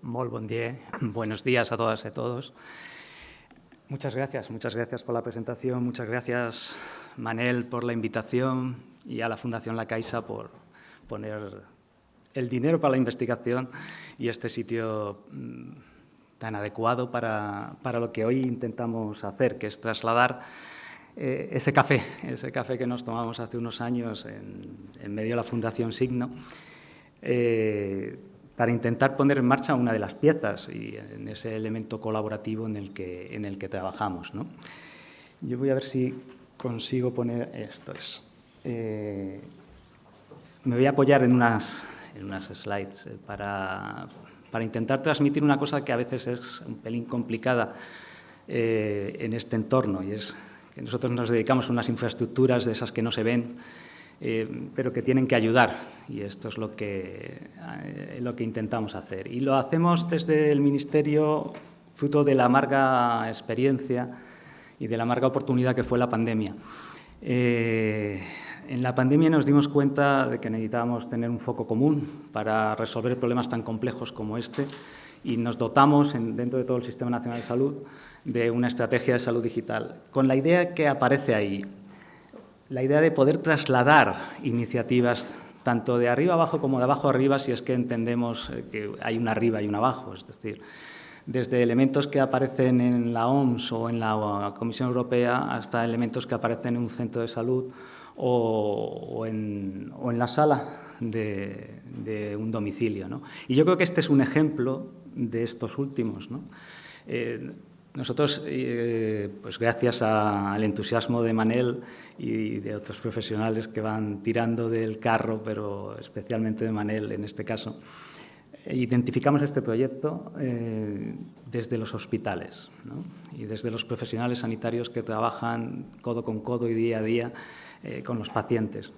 Molt bon dia. Buenos días a todas y a todos. Muchas gracias por la presentación. Muchas gracias, Manel, por la invitación y a la Fundación La Caixa por poner el dinero para la investigación y este sitio tan adecuado para lo que hoy intentamos hacer, que es trasladar ese café que nos tomamos hace unos años en medio de la Fundación Signo, para intentar poner en marcha una de las piezas y en ese elemento colaborativo en el que trabajamos, ¿no? Yo voy a ver si consigo poner esto. Me voy a apoyar en unas slides para intentar transmitir una cosa que a veces es un pelín complicada en este entorno, y es que nosotros nos dedicamos a unas infraestructuras de esas que no se ven, pero que tienen que ayudar, y esto es lo que intentamos hacer. Y lo hacemos desde el Ministerio, fruto de la amarga experiencia y de la amarga oportunidad que fue la pandemia. En la pandemia nos dimos cuenta de que necesitábamos tener un foco común para resolver problemas tan complejos como este, y nos dotamos, dentro de todo el Sistema Nacional de Salud, de una estrategia de salud digital, con la idea que aparece ahí. La idea de poder trasladar iniciativas tanto de arriba abajo como de abajo arriba, si es que entendemos que hay una arriba y una abajo, es decir, desde elementos que aparecen en la OMS o en la Comisión Europea hasta elementos que aparecen en un centro de salud o en la sala de un domicilio, ¿no? Y yo creo que este es un ejemplo de estos últimos, ¿no? Nosotros, pues gracias al entusiasmo de Manel y de otros profesionales que van tirando del carro, pero especialmente de Manel en este caso, identificamos este proyecto desde los hospitales, ¿no? Y desde los profesionales sanitarios que trabajan codo con codo y día a día con los pacientes.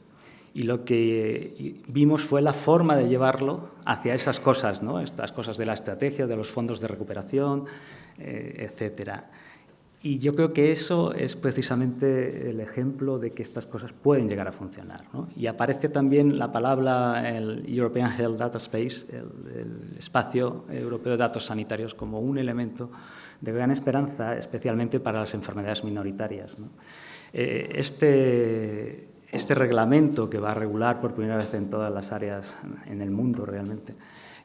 Y lo que vimos fue la forma de llevarlo hacia esas cosas, ¿no? Estas cosas de la estrategia, de los fondos de recuperación, etcétera. Y yo creo que eso es precisamente el ejemplo de que estas cosas pueden llegar a funcionar, ¿no? Y aparece también la palabra, el European Health Data Space, el espacio europeo de datos sanitarios, como un elemento de gran esperanza, especialmente para las enfermedades minoritarias, ¿no? Este reglamento, que va a regular por primera vez en todas las áreas en el mundo realmente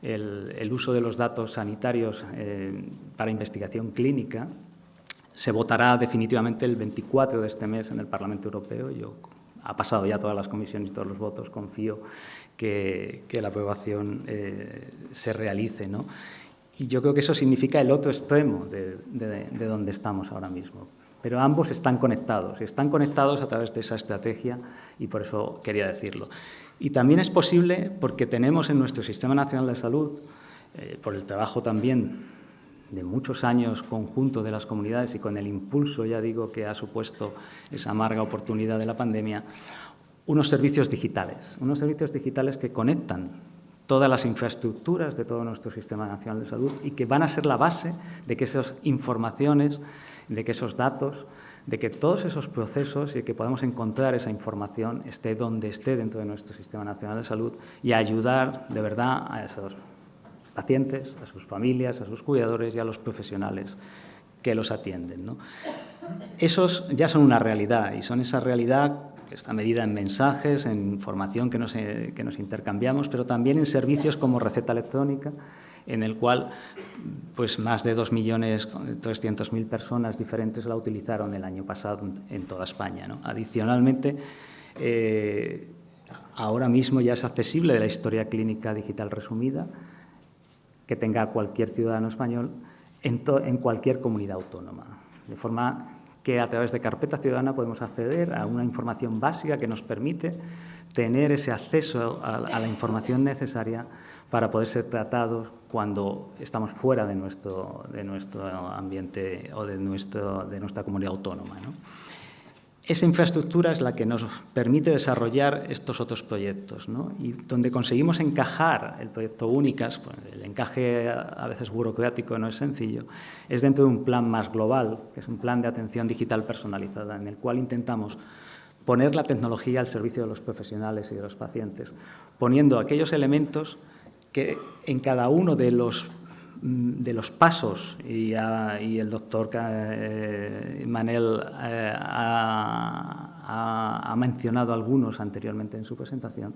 el uso de los datos sanitarios para investigación clínica, se votará definitivamente el 24 de este mes en el Parlamento Europeo. Ha pasado ya todas las comisiones y todos los votos. Confío que la aprobación se realice, ¿no? Y yo creo que eso significa el otro extremo de donde estamos ahora mismo. Pero ambos están conectados, y están conectados a través de esa estrategia, y por eso quería decirlo. Y también es posible porque tenemos en nuestro Sistema Nacional de Salud, por el trabajo también de muchos años conjunto de las comunidades y con el impulso, ya digo, que ha supuesto esa amarga oportunidad de la pandemia, unos servicios digitales que conectan todas las infraestructuras de todo nuestro Sistema Nacional de Salud y que van a ser la base de que esas informaciones, de que esos datos, de que todos esos procesos y que podamos encontrar esa información esté donde esté dentro de nuestro Sistema Nacional de Salud, y ayudar de verdad a esos pacientes, a sus familias, a sus cuidadores y a los profesionales que los atienden, ¿no? Esos ya son una realidad, y son esa realidad que está medida en mensajes, en información que nos intercambiamos, pero también en servicios como receta electrónica, en el cual pues más de 2.300.000 personas diferentes la utilizaron el año pasado en toda España, ¿no? Adicionalmente, ahora mismo ya es accesible la historia clínica digital resumida que tenga cualquier ciudadano español en cualquier comunidad autónoma, de forma que a través de Carpeta Ciudadana podemos acceder a una información básica que nos permite tener ese acceso a la información necesaria para poder ser tratados cuando estamos fuera de nuestro ambiente o de nuestra comunidad autónoma, ¿no? Esa infraestructura es la que nos permite desarrollar estos otros proyectos, ¿no? Y donde conseguimos encajar el proyecto Únicas, pues el encaje a veces burocrático no es sencillo, es dentro de un plan más global, que es un plan de atención digital personalizada, en el cual intentamos poner la tecnología al servicio de los profesionales y de los pacientes, poniendo aquellos elementos que en cada uno de los los pasos, y el doctor Manel ha mencionado algunos anteriormente en su presentación,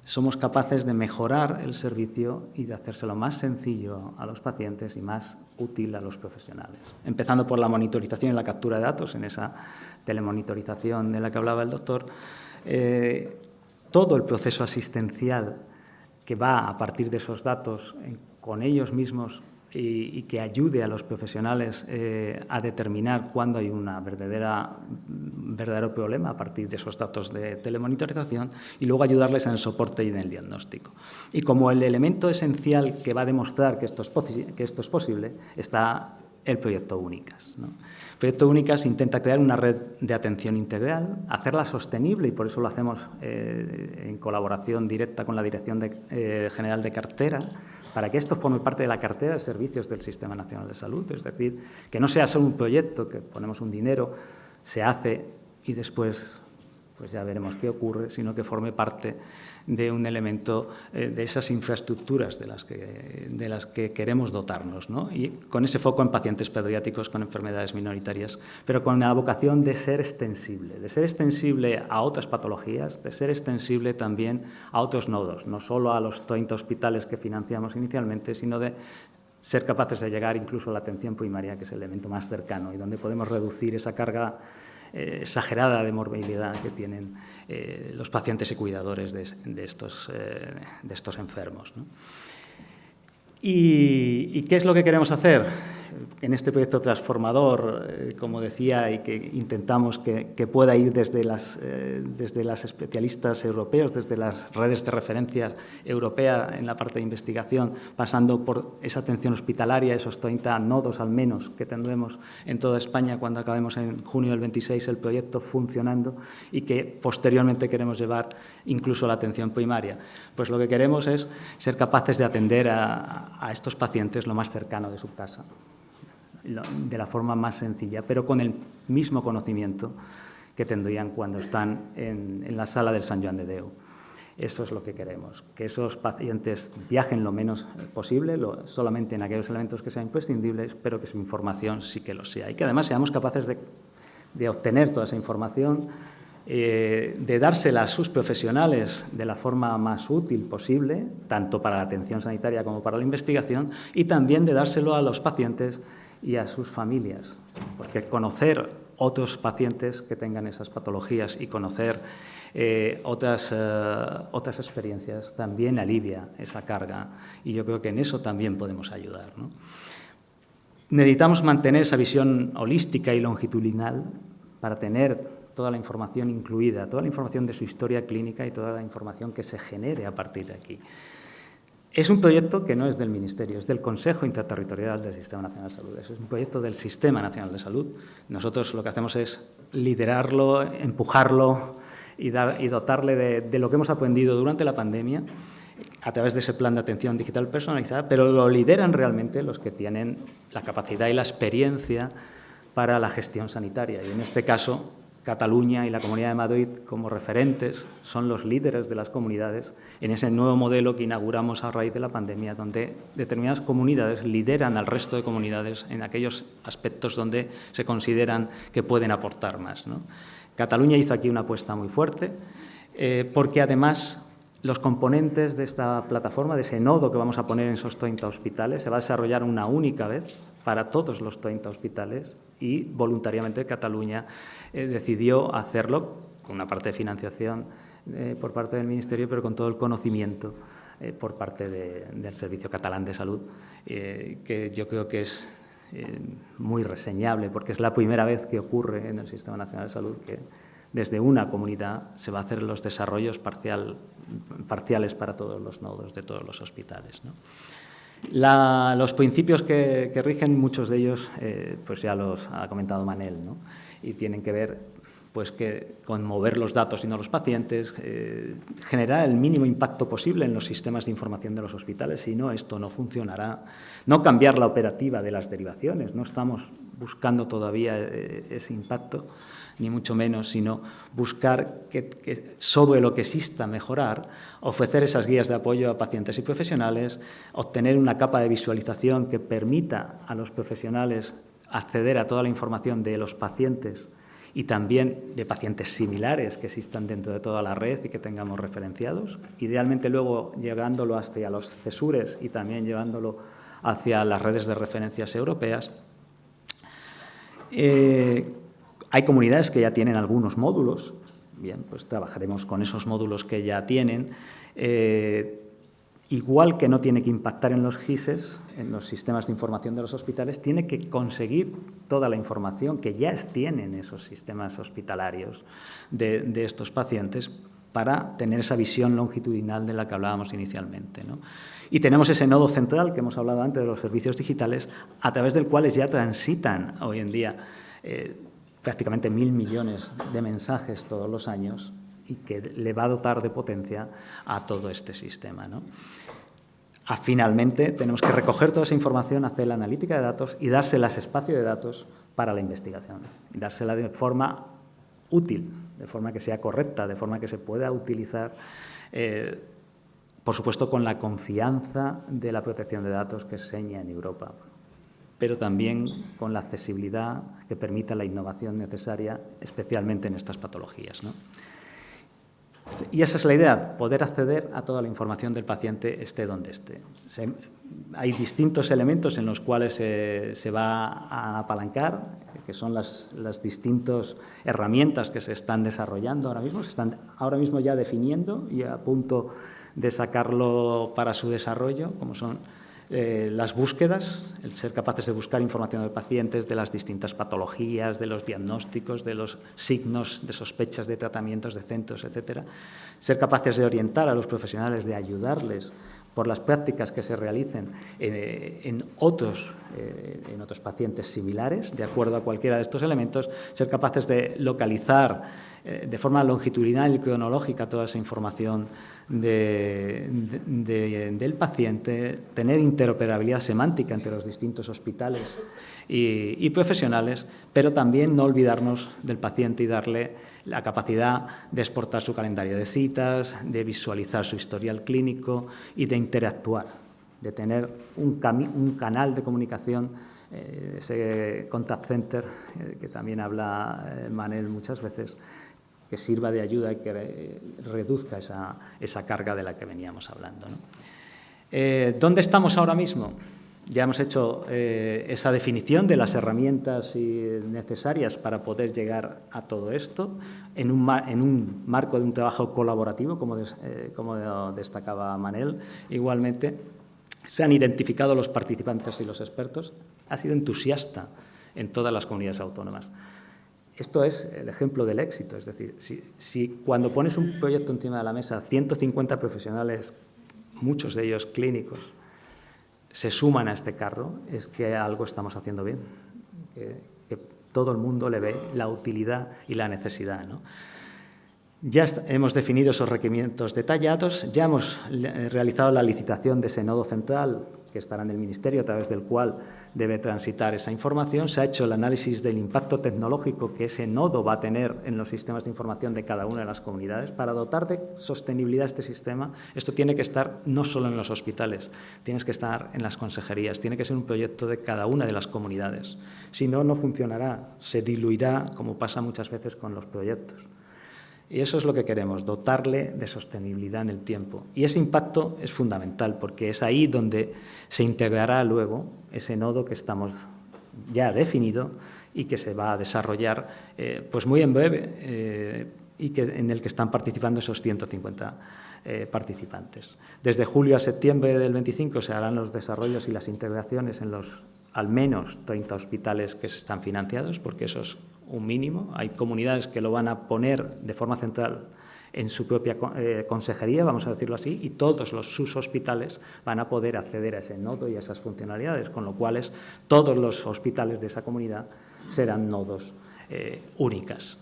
somos capaces de mejorar el servicio y de hacérselo más sencillo a los pacientes y más útil a los profesionales. Empezando por la monitorización y la captura de datos, en esa telemonitorización de la que hablaba el doctor, todo el proceso asistencial que va a partir de esos datos con ellos mismos y que ayude a los profesionales a determinar cuándo hay un verdadero problema a partir de esos datos de telemonitorización, y luego ayudarles en el soporte y en el diagnóstico. Y como el elemento esencial que va a demostrar que esto es posible está el proyecto Únicas, ¿no? El proyecto Únicas intenta crear una red de atención integral, hacerla sostenible, y por eso lo hacemos en colaboración directa con la Dirección General de Cartera, para que esto forme parte de la cartera de servicios del Sistema Nacional de Salud. Es decir, que no sea solo un proyecto que ponemos un dinero, se hace y después pues ya veremos qué ocurre, sino que forme parte de un elemento de esas infraestructuras de las que queremos dotarnos, ¿no? Y con ese foco en pacientes pediátricos con enfermedades minoritarias, pero con la vocación de ser extensible a otras patologías, de ser extensible también a otros nodos, no solo a los 30 hospitales que financiamos inicialmente, sino de ser capaces de llegar incluso a la atención primaria, que es el elemento más cercano y donde podemos reducir esa carga exagerada de morbilidad que tienen los pacientes y cuidadores de estos enfermos, ¿no? ¿Y qué es lo que queremos hacer en este proyecto transformador, como decía, y que intentamos que pueda ir desde las especialistas europeos, desde las redes de referencia europea en la parte de investigación, pasando por esa atención hospitalaria, esos 30 nodos al menos que tendremos en toda España cuando acabemos en junio del 26 el proyecto funcionando, y que posteriormente queremos llevar incluso a la atención primaria? Pues lo que queremos es ser capaces de atender a estos pacientes lo más cercano de su casa, de la forma más sencilla, pero con el mismo conocimiento que tendrían cuando están en la sala del Sant Joan de Déu. Eso es lo que queremos, que esos pacientes viajen lo menos posible, solamente en aquellos elementos que sean imprescindibles, pero que su información sí que lo sea, y que además seamos capaces de obtener toda esa información, de dársela a sus profesionales de la forma más útil posible, tanto para la atención sanitaria como para la investigación, y también de dárselo a los pacientes y a sus familias, porque conocer otros pacientes que tengan esas patologías y conocer otras experiencias también alivia esa carga, y yo creo que en eso también podemos ayudar, ¿no? Necesitamos mantener esa visión holística y longitudinal para tener toda la información incluida, toda la información de su historia clínica y toda la información que se genere a partir de aquí. Es un proyecto que no es del Ministerio, es del Consejo Interterritorial del Sistema Nacional de Salud. Es un proyecto del Sistema Nacional de Salud. Nosotros lo que hacemos es liderarlo, empujarlo y dotarle de lo que hemos aprendido durante la pandemia a través de ese plan de atención digital personalizada, pero lo lideran realmente los que tienen la capacidad y la experiencia para la gestión sanitaria. Y en este caso, Cataluña y la Comunidad de Madrid, como referentes, son los líderes de las comunidades en ese nuevo modelo que inauguramos a raíz de la pandemia, donde determinadas comunidades lideran al resto de comunidades en aquellos aspectos donde se consideran que pueden aportar más, ¿no? Cataluña hizo aquí una apuesta muy fuerte, porque además los componentes de esta plataforma, de ese nodo que vamos a poner en esos 30 hospitales, se va a desarrollar una única vez para todos los 30 hospitales, y voluntariamente Cataluña decidió hacerlo con una parte de financiación por parte del Ministerio, pero con todo el conocimiento por parte del Servicio Catalán de Salud, que yo creo que es muy reseñable, porque es la primera vez que ocurre en el Sistema Nacional de Salud que desde una comunidad se va a hacer los desarrollos parciales para todos los nodos de todos los hospitales, ¿no? Los principios que rigen, muchos de ellos, pues ya los ha comentado Manel, ¿no? Y tienen que ver pues que con mover los datos y no los pacientes, generar el mínimo impacto posible en los sistemas de información de los hospitales, si no, esto no funcionará. No cambiar la operativa de las derivaciones, no estamos buscando todavía ese impacto, ni mucho menos, sino buscar que sobre lo que exista mejorar, ofrecer esas guías de apoyo a pacientes y profesionales, obtener una capa de visualización que permita a los profesionales acceder a toda la información de los pacientes y también de pacientes similares que existan dentro de toda la red y que tengamos referenciados. Idealmente luego llegándolo hasta los CESURES y también llevándolo hacia las redes de referencias europeas. Hay comunidades que ya tienen algunos módulos. Bien, pues trabajaremos con esos módulos que ya tienen. Igual que no tiene que impactar en los GISES, en los sistemas de información de los hospitales, tiene que conseguir toda la información que ya tienen esos sistemas hospitalarios de estos pacientes para tener esa visión longitudinal de la que hablábamos inicialmente, ¿no? Y tenemos ese nodo central que hemos hablado antes de los servicios digitales, a través del cual ya transitan hoy en día prácticamente 1.000 millones de mensajes todos los años y que le va a dotar de potencia a todo este sistema, ¿no? Finalmente, tenemos que recoger toda esa información, hacer la analítica de datos y dárselas espacio de datos para la investigación. Y dársela de forma útil, de forma que sea correcta, de forma que se pueda utilizar, por supuesto, con la confianza de la protección de datos que seña en Europa, pero también con la accesibilidad que permita la innovación necesaria, especialmente en estas patologías, ¿no? Y esa es la idea, poder acceder a toda la información del paciente esté donde esté. Hay distintos elementos en los cuales se va a apalancar, que son las distintas herramientas que se están desarrollando ahora mismo, se están ahora mismo ya definiendo y a punto de sacarlo para su desarrollo, como son las búsquedas, el ser capaces de buscar información de pacientes, de las distintas patologías, de los diagnósticos, de los signos de sospechas de tratamientos de centros, etcétera. Ser capaces de orientar a los profesionales, de ayudarles por las prácticas que se realicen en otros pacientes similares, de acuerdo a cualquiera de estos elementos, ser capaces de localizar de forma longitudinal y cronológica toda esa información del paciente, tener interoperabilidad semántica entre los distintos hospitales y profesionales, pero también no olvidarnos del paciente y darle la capacidad de exportar su calendario de citas, de visualizar su historial clínico y de interactuar, de tener un canal de comunicación, ese contact center que también habla Manel muchas veces, que sirva de ayuda y que reduzca esa carga de la que veníamos hablando, ¿no? ¿Dónde estamos ahora mismo? Ya hemos hecho esa definición de las herramientas necesarias para poder llegar a todo esto en un marco de un trabajo colaborativo, como destacaba Manel. Igualmente, se han identificado los participantes y los expertos. Ha sido entusiasta en todas las comunidades autónomas. Esto es el ejemplo del éxito, es decir, si cuando pones un proyecto encima de la mesa, 150 profesionales, muchos de ellos clínicos, se suman a este carro, es que algo estamos haciendo bien, que todo el mundo le ve la utilidad y la necesidad, ¿no? Ya hemos definido esos requerimientos detallados, ya hemos realizado la licitación de ese nodo central que estará en el Ministerio, a través del cual debe transitar esa información. Se ha hecho el análisis del impacto tecnológico que ese nodo va a tener en los sistemas de información de cada una de las comunidades. Para dotar de sostenibilidad este sistema, esto tiene que estar no solo en los hospitales, tiene que estar en las consejerías, tiene que ser un proyecto de cada una de las comunidades. Si no, no funcionará, se diluirá, como pasa muchas veces con los proyectos. Y eso es lo que queremos, dotarle de sostenibilidad en el tiempo. Y ese impacto es fundamental, porque es ahí donde se integrará luego ese nodo que estamos ya definido y que se va a desarrollar pues muy en breve y en el que están participando esos 150 participantes. Desde julio a septiembre del 25 se harán los desarrollos y las integraciones en los al menos 30 hospitales que están financiados, porque eso es un mínimo. Hay comunidades que lo van a poner de forma central en su propia consejería, vamos a decirlo así, y todos sus hospitales van a poder acceder a ese nodo y a esas funcionalidades, con lo cual todos los hospitales de esa comunidad serán nodos únicas.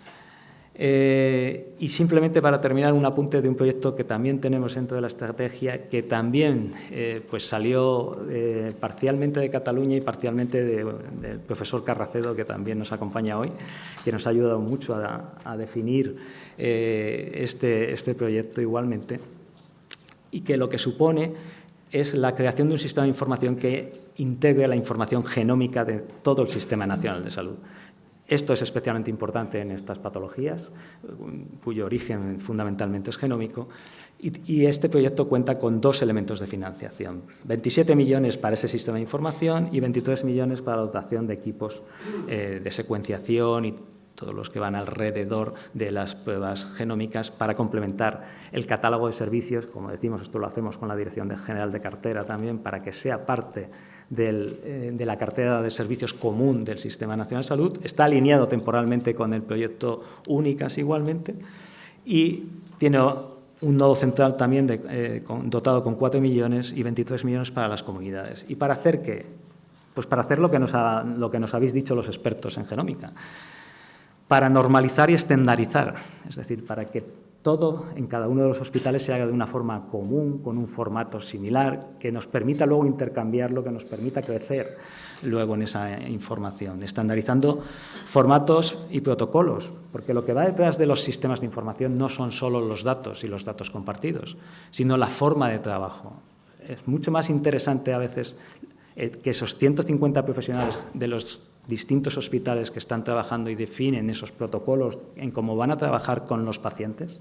Y simplemente para terminar, un apunte de un proyecto que también tenemos dentro de la estrategia, que también pues salió parcialmente de Cataluña y parcialmente del profesor Carracedo, que también nos acompaña hoy, que nos ha ayudado mucho a definir este proyecto igualmente, y que lo que supone es la creación de un sistema de información que integre la información genómica de todo el Sistema Nacional de Salud. Esto es especialmente importante en estas patologías, cuyo origen fundamentalmente es genómico, y este proyecto cuenta con 2 elementos de financiación. 27 millones para ese sistema de información y 23 millones para la dotación de equipos de secuenciación y todos los que van alrededor de las pruebas genómicas para complementar el catálogo de servicios. Como decimos, esto lo hacemos con la Dirección General de Cartera también, para que sea parte de la cartera de servicios común del Sistema Nacional de Salud. Está alineado temporalmente con el proyecto Únicas igualmente, y tiene un nodo central también dotado con 4 millones y 23 millones para las comunidades. ¿Y para hacer qué? Pues para hacer lo que nos habéis dicho los expertos en genómica, para normalizar y estandarizar, es decir, para que todo en cada uno de los hospitales se haga de una forma común, con un formato similar, que nos permita luego intercambiarlo, que nos permita crecer luego en esa información, estandarizando formatos y protocolos, porque lo que va detrás de los sistemas de información no son solo los datos y los datos compartidos, sino la forma de trabajo. Es mucho más interesante a veces que esos 150 profesionales de los distintos hospitales que están trabajando y definen esos protocolos en cómo van a trabajar con los pacientes,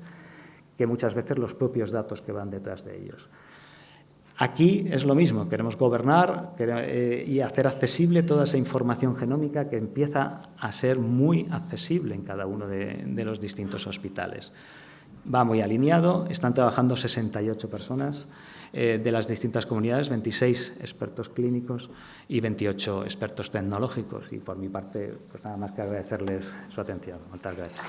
que muchas veces los propios datos que van detrás de ellos. Aquí es lo mismo, queremos gobernar y hacer accesible toda esa información genómica que empieza a ser muy accesible en cada uno de los distintos hospitales. Va muy alineado, están trabajando 68 personas de las distintas comunidades, 26 expertos clínicos y 28 expertos tecnológicos. Y por mi parte, pues nada más que agradecerles su atención. Muchas gracias.